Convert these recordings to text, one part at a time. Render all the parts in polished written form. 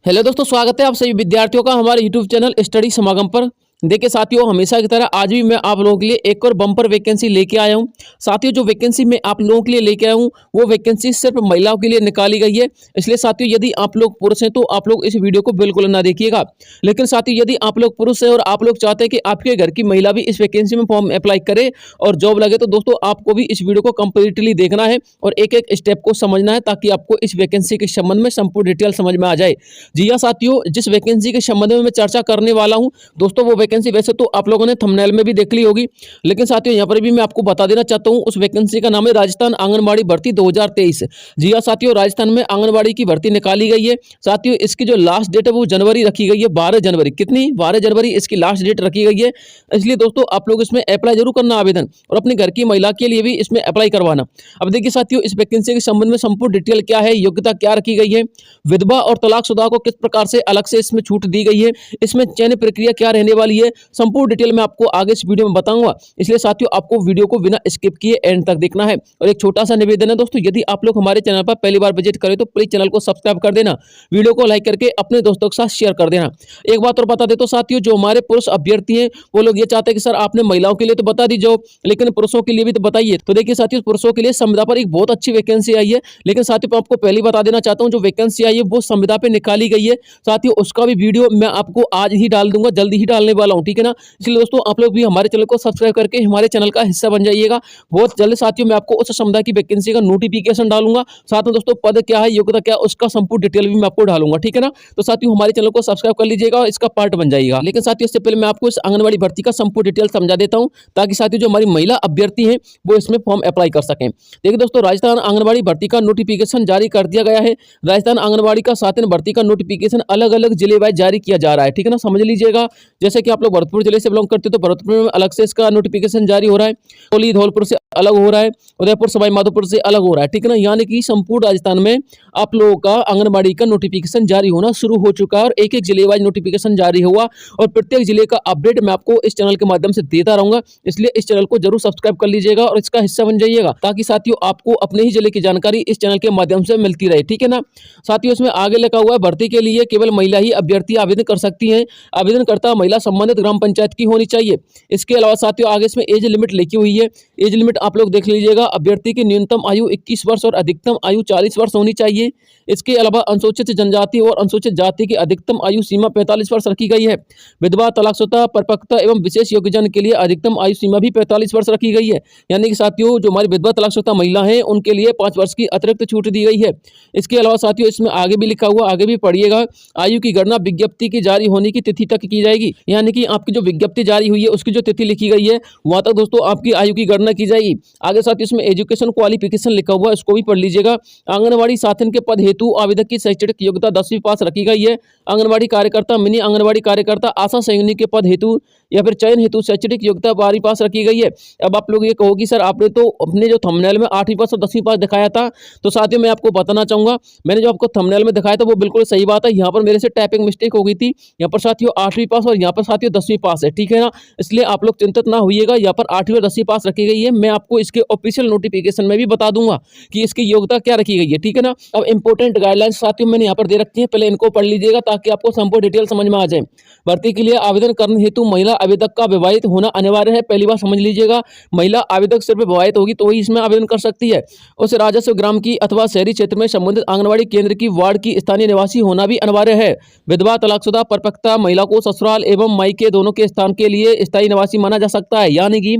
Hello दोस्तों, स्वागत है आप सभी विद्यार्थियों का हमारे यूट्यूब चैनल स्टडी समागम पर। देखिए साथियों, हमेशा की तरह आज भी मैं आप लोगों के लिए एक और बम्पर वैकेंसी लेके आया हूं। साथियों, जो वैकेंसी मैं आप लोगों के लिए लेके आया हूं वो वैकेंसी सिर्फ महिलाओं के लिए निकाली गई है। इसलिए साथियों, यदि आप लोग पुरुष हैं तो आप लोग इस वीडियो को बिल्कुल ना देखिएगा। लेकिन साथियों, यदि आप लोग पुरुष हैं और आप लोग चाहते हैं कि आपके घर की महिला भी इस वैकेंसी में फॉर्म अप्लाई करे और जॉब लगे, तो दोस्तों आपको भी इस वीडियो को कंप्लीटली देखना है और एक एक स्टेप को समझना है, ताकि आपको इस वैकेंसी के संबंध में संपूर्ण डिटेल समझ में आ जाए। जी हाँ साथियों, जिस वैकेंसी के संबंध में मैं चर्चा करने वाला हूं दोस्तों, वो वैकेंसी वैसे तो आप लोगों ने थंबनेल में भी देख ली होगी, लेकिन साथियों यहाँ पर भी मैं आपको बता देना चाहता हूँ। उस वैकेंसी का नाम है राजस्थान आंगनबाड़ी भर्ती 2023। जी हाँ साथियों, राजस्थान में आंगनबाड़ी की भर्ती निकाली गई है। साथियों, इसकी जो लास्ट डेट है वो जनवरी रखी गई है, 12 जनवरी। कितनी? 12 जनवरी इसकी लास्ट डेट रखी गई है। इसलिए दोस्तों आप लोग इसमें अप्लाई जरूर करना आवेदन, और अपने घर की महिला के लिए भी इसमें अप्लाई करवाना। अब देखिए साथियों, इस वैकेंसी के संबंध में संपूर्ण डिटेल क्या है, योग्यता क्या रखी गई है, विधवा और तलाकशुदा को किस प्रकार से अलग से इसमें छूट दी गई है, इसमें चयन प्रक्रिया क्या रहने वाली है, संपूर्ण डिटेल मैं आपको आगे इस वीडियो में बताऊंगा। इसलिए साथियों, आपको वीडियो को बिना स्किप किए एंड तक देखना है। और एक छोटा सा निवेदन है दोस्तों, यदि आप लोग हमारे चैनल पर पहली बार विजिट करें तो प्लीज चैनल को सब्सक्राइब कर देना, वीडियो को लाइक करके अपने दोस्तों के साथ शेयर कर देना। एक बात और बता देता हूं साथियों, जो हमारे पुरुष अभ्यर्थी हैं वो लोग ये चाहते हैं कि सर आपने महिलाओं के लिए तो बता दी जॉब, लेकिन पुरुषों के लिए भी तो बताइए। तो देखिए साथियों, पुरुषों के लिए संविदा पर एक बहुत अच्छी वैकेंसी आई है, लेकिन साथियों आपको पहले बता देना चाहता हूं, जो वैकेंसी आई है वो संविदा पे निकाली गई है। साथियों, उसका भी वीडियो मैं आपको आज ही डाल दूंगा, जल्दी ही डालने वाला हूं, ठीक है ना। इसलिए दोस्तों आप लोग भी हमारे चैनल को सब्सक्राइब करके हमारे चैनल का हिस्सा बन जाइएगा। बहुत जल्द साथियों मैं आपको उस समुदाय की वैकेंसी का नोटिफिकेशन डालूंगा, साथ में दोस्तों पद क्या है, योग्यता क्या है, उसका संपूर्ण डिटेल भी मैं आपको डालूंगा, ठीक है ना। तो साथियों हमारे चैनल को सब्सक्राइब कर लीजिएगा और इसका पार्ट बन जाइएगा। लेकिन साथियों, इससे पहले मैं आपको इस आंगनबाड़ी भर्ती का संपूर्ण डिटेल समझा देता हूं, ताकि साथियों जो हमारी महिला अभ्यर्थी हैं वो इसमें फॉर्म अप्लाई कर सकें। देखिए दोस्तों, राजस्थान आंगनबाड़ी भर्ती का नोटिफिकेशन जारी कर दिया गया है। राजस्थान आंगनबाड़ी का 7 भर्ती का नोटिफिकेशन अलग अलग जिले वाइज जारी किया जा रहा है, ठीक है ना, समझ लीजिएगा। जैसे कि आप लोग भरतपुर जिले से बिलोंग करते हो तो भरतपुर में अलग से इसका नोटिफिकेशन जारी हो रहा है, कोली धौलपुर से अलग हो रहा है, उदयपुर सवाई माधोपुर से अलग हो रहा है, ठीक है ना। यानी कि संपूर्ण राजस्थान में आप लोगों का आंगनबाड़ी का नोटिफिकेशन जारी होना शुरू हो चुका है, और एक एक जिले वाइज नोटिफिकेशन जारी हुआ, और प्रत्येक जिले का अपडेट मैं आपको इस चैनल के माध्यम से देता रहूंगा। इसलिए इस चैनल को जरूर सब्सक्राइब कर लीजिएगा और इसका हिस्सा बन जाइएगा, ताकि साथियों आपको अपने ही जिले की जानकारी इस चैनल के माध्यम से मिलती रहे, ठीक है ना। साथियों, इसमें आगे लिखा हुआ है, भर्ती के लिए केवल महिला ही अभ्यर्थी आवेदन कर सकती हैं। आवेदनकर्ता महिला संबंधित ग्राम पंचायत की होनी चाहिए। इसके अलावा साथियों आगे इसमें एज लिमिट लिखी हुई है, एज लिमिट आप लोग देख लीजिएगा। अभ्यर्थी की न्यूनतम आयु 21 वर्ष और अधिकतम आयु 40 वर्ष होनी चाहिए। इसके अलावा अनुसूचित जनजाति और अनुसूचित जाति की अधिकतम आयु सीमा 45 वर्ष रखी गई है। विधवा, तलाकशुदा, परिपक्वता एवं विशेष योग्यजन के लिए अधिकतम आयु सीमा भी 45 वर्ष रखी गई है। यानी कि साथियों जो हमारी विधवा तलाकशुदा महिला हैं उनके लिए 5 वर्ष की अतिरिक्त छूट दी गई है। इसके अलावा साथियों इसमें आगे भी लिखा हुआ, आगे भी पढ़िएगा, आयु की गणना विज्ञप्ति की जारी होने की तिथि तक की जाएगी। यानी कि आपकी जो विज्ञप्ति जारी हुई है उसकी जो तिथि लिखी गई है वहां तक दोस्तों आपकी आयु की गणना की जाएगी। आगे साथ इसमें एजुकेशन क्वालिफिकेशन लिखा हुआ है, उसको भी पढ़ लीजिएगा। आंगनबाड़ी साथन के पद हेतु आवेदक की शैक्षणिक योग्यता 10वीं पास रखी गई है। आंगनबाड़ी कार्यकर्ता, मिनी आंगनबाड़ी कार्यकर्ता, आशा सहयोगी के पद हेतु या फिर चयन हेतु शैक्षणिक योग्यता 12वीं पास रखी गई है। अब आप लोग ये कहोगे सर आपने तो अपने जो थंबनेल में 8वीं पास और 10वीं पास दिखाया था, तो साथियों मैं आपको बताना चाहूंगा, मैंने जो आपको थंबनेल में दिखाया था वो बिल्कुल सही बात है। यहाँ पर मेरे से टाइपिंग मिस्टेक हो गई थी, यहाँ पर साथियों 8वीं पास और यहाँ पर साथियों 10वीं पास है, ठीक है ना। इसलिए आप लोग चिंतित ना होइएगा, यहाँ पर 8वीं और 10वीं पास रखी गई है। मैं आपको इसके ऑफिशियल नोटिफिकेशन में भी बता दूंगा कि इसकी योग्यता क्या रखी गई है, ठीक है ना। अब इंपॉर्टेंट गाइडलाइंस साथियों मैंने यहाँ पर दे रखी है, पहले इनको पढ़ लीजिएगा ताकि आपको संपूर्ण डिटेल समझ में आ जाए। भर्ती के लिए आवेदन करने हेतु महिला आवेदक का विवाहित होना अनिवार्य है। पहली बार समझ लीजिएगा, महिला आवेदक सिर्फ विवाहित होगी तो ही इसमें आवेदन कर सकती है। उस राजस्व ग्राम की अथवा शहरी क्षेत्र में संबंधित आंगनबाड़ी केंद्र की वार्ड की स्थानीय निवासी होना भी अनिवार्य है। विधवा, तलाकशुदा, परिपक्वता महिला को ससुराल एवं मायके दोनों के स्थान के लिए स्थायी निवासी माना जा सकता है। यानी कि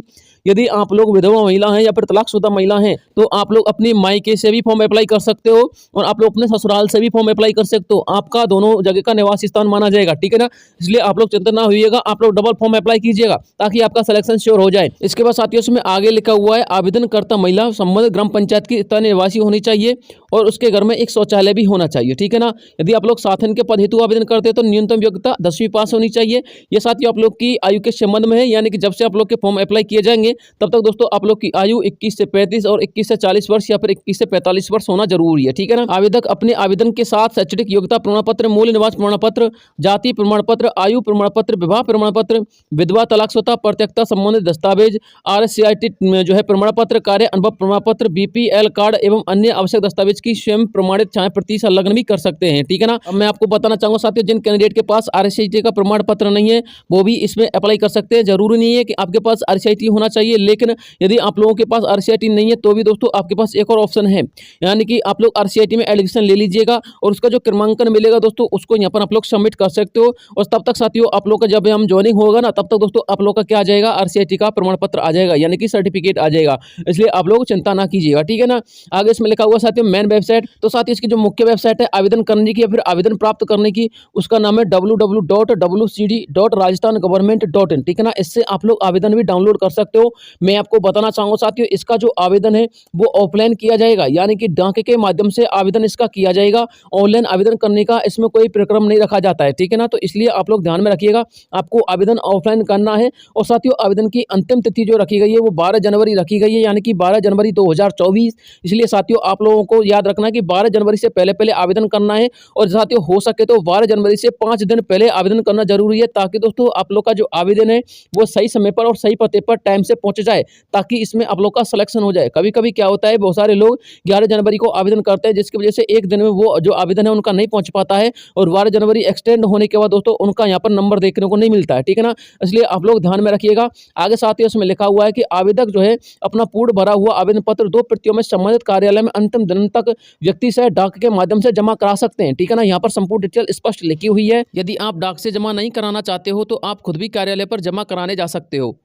यदि आप लोग विधवा महिला हैं या फिर तलाकशुदा महिला हैं तो आप लोग अपनी मायके से भी फॉर्म अप्लाई कर सकते हो, और आप लोग अपने ससुराल से भी फॉर्म अप्लाई कर सकते हो। आपका दोनों जगह का निवास स्थान माना जाएगा, ठीक है ना। इसलिए आप लोग चिंता ना होइएगा, आप लोग डबल फॉर्म अप्लाई कीजिएगा ताकि आपका सिलेक्शन श्योर हो जाए। इसके बाद साथियों इसमें आगे लिखा हुआ है, आवेदनकर्ता महिला संबंधित ग्राम पंचायत की स्थानीय निवासी होनी चाहिए और उसके घर में एक शौचालय भी होना चाहिए, ठीक है ना। यदि आप लोग साथन के पद हेतु आवेदन करते हैं तो न्यूनतम योग्यता 10वीं पास होनी चाहिए। ये साथियों आप लोग की आयु के संबंध में है, यानी कि जब से आप लोग के फॉर्म अप्लाई किए जाएंगे जाएंगे तब तक दोस्तों आप लोग की आयु 21 से 35 और 21 से 40 वर्ष या फिर 21 से 45 वर्ष होना जरूरी है, ठीक है ना। आवेदक अपने आवेदन के साथ शैक्षणिक योग्यता प्रमाण पत्र, मूल निवास प्रमाण पत्र, जाति प्रमाण पत्र, आयु प्रमाण पत्र, विवाह प्रमाण पत्र, विधवा तलाकशुदा प्रत्यक्षता संबंधित दस्तावेज, RCIT जो है प्रमाण पत्र, कार्य अनुभव प्रमाण पत्र, BPL कार्ड एवं अन्य आवश्यक दस्तावेज की स्वयं प्रमाणित छाया प्रति संलग्न भी कर सकते हैं, ठीक है ना। अब मैं आपको बताना चाहूंगा साथियों, जिन कैंडिडेट के पास RCIT का प्रमाण पत्र नहीं है वो भी इसमें अप्लाई कर सकते हैं। जरूरी नहीं है कि आपके पास RCIT होना चाहिए, लेकिन यदि आप लोगों के पास RCIT नहीं है तो भी दोस्तों आपके पास एक और ऑप्शन है, यानी कि आप लोग RCIT में एडमिशन ले लीजिएगा और उसका जो क्रमांकन मिलेगा दोस्तों उसको यहाँ पर आप लोग सबमिट कर सकते हो। और तब तक साथियों आप लोग का जब हम ज्वाइनिंग होगा ना, तब तक दोस्तों आप लोग का क्या आ जाएगा, RCIT का प्रमाण पत्र आ जाएगा, यानी कि सर्टिफिकेट आ जाएगा। इसलिए आप लोग चिंता ना कीजिएगा, ठीक है ना। आगे इसमें लिखा हुआ साथियों मेन वेबसाइट, तो साथ ही इसकी जो मुख्य वेबसाइट है आवेदन करने की या फिर आवेदन प्राप्त करने की, उसका नाम है www.wcd.rajasthangovernment.in, ठीक है ना। इससे आप लोग आवेदन भी डाउनलोड कर सकते हो। मैं आपको बताना चाहूंगा साथियों, इसका जो आवेदन है वो ऑफलाइन किया जाएगा, यानी कि डाक के माध्यम से आवेदन इसका किया जाएगा। ऑनलाइन आवेदन करने का इसमें कोई प्रक्रम नहीं रखा जाता है, ठीक है ना। तो इसलिए आप लोग ध्यान में रखिएगा, आपको आवेदन ऑफलाइन करना है। और साथियों आवेदन की अंतिम तिथि जो रखी गई है वो 12 जनवरी रखी गई है, यानी कि 12 जनवरी 2024। इसलिए साथियों आप लोगों को याद रखना है कि 12 जनवरी से पहले पहले आवेदन करना है। और साथियों हो सके तो 12 जनवरी से 5 दिन पहले आवेदन करना जरूरी है, ताकि दोस्तों आप लोग का जो आवेदन है वो सही समय पर और सही पते पर टाइम से पहुंच जाए, ताकि इसमें आप लोग का सिलेक्शन हो जाए। कभी कभी क्या होता है, बहुत सारे लोग 11 जनवरी को आवेदन करते हैं, जिसकी वजह से एक दिन में वो जो आवेदन है उनका नहीं पहुंच पाता है, और 12 जनवरी एक्सटेंड होने के बाद दोस्तों उनका यहाँ पर नंबर देखने को नहीं मिलता है, ठीक है ना। इसलिए आप लोग ध्यान में रखिएगा। आगे साथ ही उसमें लिखा हुआ है कि आवेदक जो है अपना पूर्ण भरा हुआ आवेदन पत्र 2 प्रतियों में संबंधित कार्यालय में अंतिम दिन तक व्यक्ति से डाक के माध्यम से जमा करा सकते हैं, ठीक है ना। यहाँ पर संपूर्ण डिटेल स्पष्ट लिखी हुई है। यदि आप डाक से जमा नहीं कराना चाहते हो तो आप खुद भी कार्यालय पर जमा कराने जा सकते हो।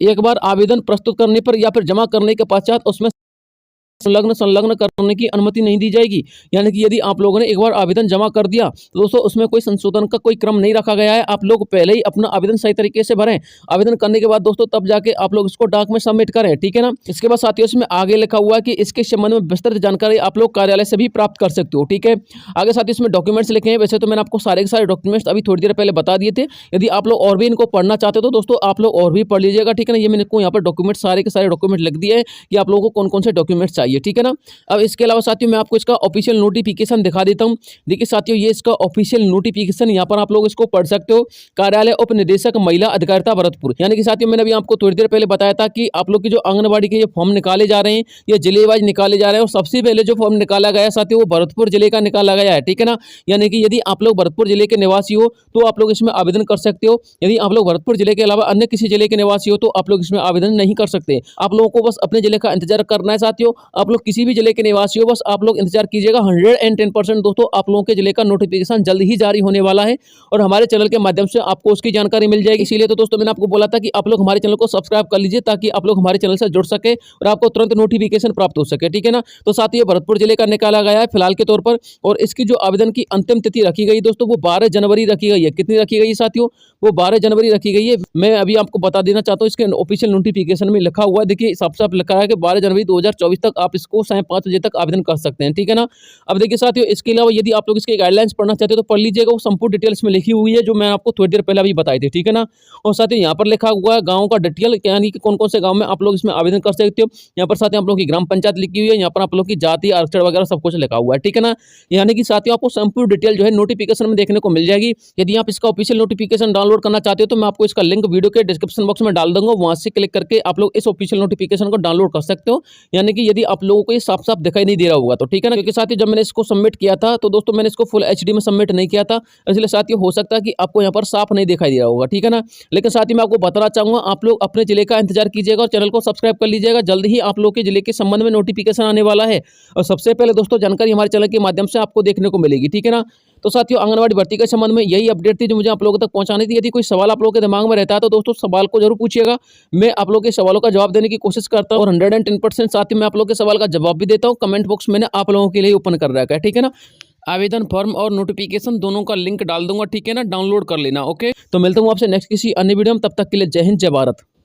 एक बार आवेदन प्रस्तुत करने पर या फिर जमा करने के पश्चात उसमें संलग्न करने की अनुमति नहीं दी जाएगी। यानी कि यदि आप लोगों ने एक बार आवेदन जमा कर दिया तो दोस्तों उसमें कोई संशोधन का कोई क्रम नहीं रखा गया है। आप लोग पहले ही अपना आवेदन सही तरीके से भरें, आवेदन करने के बाद दोस्तों तब जाके आप लोग इसको डाक में सबमिट करें, ठीक है ना। इसके बाद साथियों इसमें आगे लिखा हुआ है कि इसके संबंध में विस्तृत जानकारी आप लोग कार्यालय से भी प्राप्त कर सकते हो, ठीक है। आगे साथियों इसमें डॉक्यूमेंट्स लिखे हैं। वैसे तो मैंने आपको सारे के सारे डॉक्यूमेंट्स अभी थोड़ी देर पहले बता दिए थे। यदि आप लोग और भी इनको पढ़ना चाहते हो तो दोस्तों आप लोग और भी पढ़ लीजिएगा, ठीक है ना। ये मैंने यहाँ पर डॉक्यूमेंट सारे के सारे डॉक्यूमेंट लिख दिए हैं कि आप लोगों को कौन कौन से डॉक्यूमेंट्स चाहिए, ठीक है ना। अब इसके अलावा साथियों मैं आपको इसका ऑफिशियल नोटिफिकेशन दिखा देता हूं। देखिए साथियों ये इसका ऑफिशियल नोटिफिकेशन, यहाँ पर आप लोग इसको पढ़ सकते हो। कार्यालय उप निदेशक महिला अधिकारिता भरतपुर, यानी कि साथियों मैंने अभी आपको थोड़ी देर पहले बताया था कि आप लोग की जो आंगनबाड़ी के ये फॉर्म निकाले जा रहे हैं ये जिले वाइज निकाले जा रहे हैं। और सबसे पहले जो फॉर्म निकाला गया साथियों वो भरतपुर जिले का निकाला गया है, ठीक है ना। यानी कि यदि आप लोग भरतपुर जिले के निवासी हो तो आप लोग इसमें आवेदन कर सकते हो। यदि आप लोग भरतपुर जिले के अलावा अन्य किसी जिले के निवासी हो तो आप लोग इसमें आवेदन नहीं कर सकते। आप लोगों को बस अपने जिले का इंतजार करना है साथियों। आप लोग किसी भी जिले के निवासी हो बस आप लोग इंतजार कीजिएगा। 110% दोस्तों आप लोगों के जिले का नोटिफिकेशन जल्द ही जारी होने वाला है और हमारे चैनल के माध्यम से आपको उसकी जानकारी मिल जाएगी। इसीलिए तो दोस्तों मैंने आपको बोला था कि आप लोग हमारे चैनल को सब्सक्राइब कर लीजिए, ताकि आप लोग हमारे चैनल से जुड़ सके और आपको तुरंत नोटिफिकेशन प्राप्त हो सके, ठीक है ना। तो साथ ही भरतपुर जिले का निकाला गया है फिलहाल के तौर पर, और इसकी जो आवेदन की अंतिम तिथि रखी गई दोस्तों वो 12 जनवरी रखी गई है। कितनी रखी गई साथियों, वो 12 जनवरी रखी गई है। मैं अभी आपको बता देना चाहता हूँ, इसके ऑफिशियल नोटिफिकेशन में लिखा हुआ है, देखिए साफ साफ लिखा है कि 12 जनवरी 2024 तक आप इसको 5:30 बजे तक आवेदन कर सकते हैं, ठीक है ना। अब देखिए साथियों इसके अलावा यदि आप लोग इसके गाइडलाइंस पढ़ना चाहते हो तो पढ़ लीजिएगा, वो संपूर्ण डिटेल्स में लिखी हुई है जो मैं आपको थोड़ी देर पहले अभी बताई थी, ठीक है ना। और साथ ही यहाँ पर लिखा हुआ है गाँव का डिटेल, यानी कि कौन कौन से गाँव में आप लोग इसमें आवेदन कर सकते हो। यहाँ पर साथ ही आप लोग की ग्राम पंचायत लिखी हुई है, यहाँ पर आप लोग की जाति आरक्षण वगैरह सब कुछ लिखा हुआ है, ठीक है ना। यानी कि साथियों आपको संपूर्ण डिटेल जो है नोटिफिकेशन में देखने को मिल जाएगी। यदि आप इसका ऑफिशियल नोटिफिकेशन डाउनलोड करना चाहते हो तो मैं आपको इसका लिंक वीडियो के डिस्क्रिप्शन बॉक्स में डाल दूंगा, वहां से क्लिक करके आप लोग इस ऑफिशियल नोटिफिकेशन को डाउनलोड कर सकते हो। यानी कि यदि आप लोगों को ये साफ साफ दिखाई नहीं दे रहा होगा तो, ठीक है ना। क्योंकि साथ ही जब मैंने इसको सबमिट किया था तो दोस्तों मैंने इसको फुल HD में सबमिट नहीं किया था, इसलिए साथियों हो सकता है कि आपको यहाँ पर साफ नहीं दिखाई दे रहा होगा, ठीक है ना। लेकिन साथ ही मैं आपको बताना चाहूंगा आप लोग अपने जिले का इंतजार कीजिएगा और चैनल को सब्सक्राइब कर लीजिएगा। जल्द ही आप लोग के जिले के संबंध में नोटिफिकेशन आने वाला है और सबसे पहले दोस्तों जानकारी हमारे चैनल के माध्यम से आपको देखने को मिलेगी, ठीक है ना। तो साथियों आंगनबाड़ी भर्ती के संबंध में यही अपडेट थी जो मुझे आप लोगों तक पहुंचानी थी। यदि कोई सवाल आप लोगों के दिमाग में रहता है तो दोस्तों सवाल को जरूर पूछिएगा, मैं आप लोगों के सवालों का जवाब देने की कोशिश करता हूं और 110% साथ ही मैं आप लोगों के सवाल का जवाब भी देता हूं। कमेंट बॉक्स मैंने आप लोगों के लिए ओपन कर रखा है, ठीक है ना। आवेदन फॉर्म और नोटिफिकेशन दोनों का लिंक डाल दूंगा, ठीक है ना, डाउनलोड कर लेना। ओके, तो मिलता हूँ आपसे नेक्स्ट किसी अन्य वीडियो में, तब तक के लिए जय हिंद जय भारत।